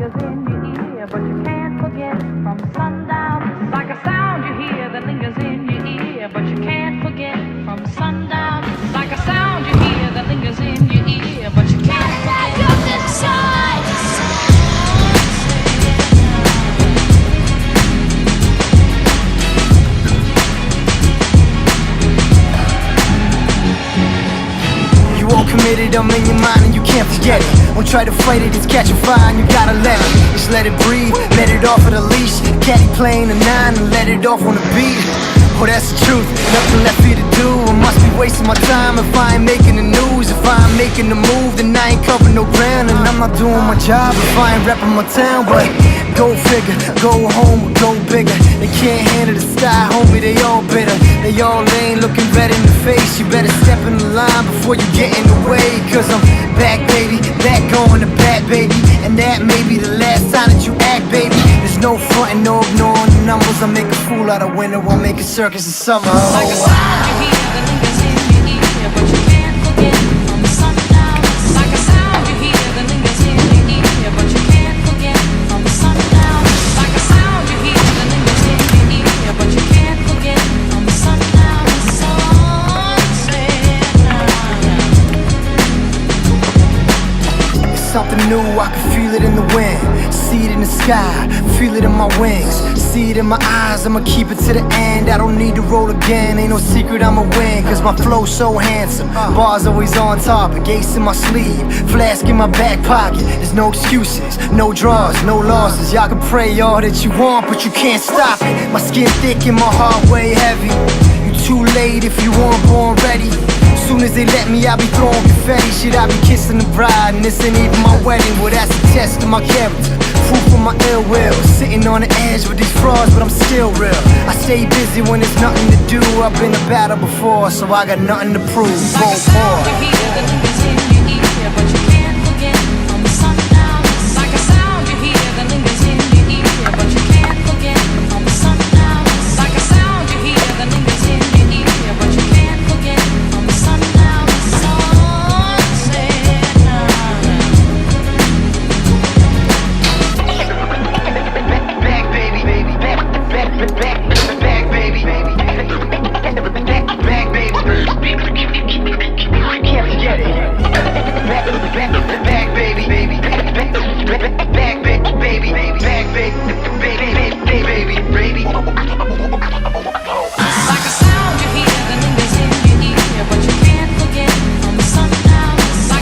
lingers in your ear, but you can't forget from sundown. Like a sound you hear that lingers in your ear, but you can't forget from sundown. Like a sound you hear that lingers in your ear, but you can't forget from sundown. All committed, I'm in your mind and you can't forget it. Don't try to fight it, it's catching fire and you gotta let it. Just let it breathe, let it off of the leash. Caddy playing a 9 and let it off on the beat. Oh, that's the truth, nothing left for you to do. I must be wasting my time if I ain't making the news. If I ain't making the move, then I ain't covering no ground. And I'm not doing my job if I ain't repping my town. But go figure, go home, go bigger. They can't handle the style, homie, they all bitter. They all lame, looking red in the face. You better step in the line before you get in the way. Cause I'm back, baby, back on the bat, baby. And that may be the last time that you act, baby. There's no frontin', no ignoring the numbers. I make a fool out of winter while making circus in summer. Like a sound you hear that lingers in your ear, but you can't forget from sundown. Like a sound you hear that lingers in your ear, but you can't forget from sundown. Like a sound you hear that lingers in your ear, but you can't forget from sundown. It's something new, I can feel it in the wind. See it in the sky, feel it in my wings. See it in my eyes, I'ma keep it to the end. I don't need to roll again, ain't no secret I'ma win. Cause my flow's so handsome, bars always on topic. Ace in my sleeve, flask in my back pocket. There's no excuses, no draws, no losses. Y'all can pray all that you want, but you can't stop it. My skin thick and my heart way heavy. You too late if you weren't born ready. Soon as they let me, I'll be throwing confetti. Shit, I'll be kissing the bride, and this ain't even my wedding. Well, that's a test of my character, proof of my ill will. Sitting on the edge with these frauds, but I'm still real. I stay busy when there's nothing to do. I've been to battle before, so I got nothing to prove. Like a sound you hear that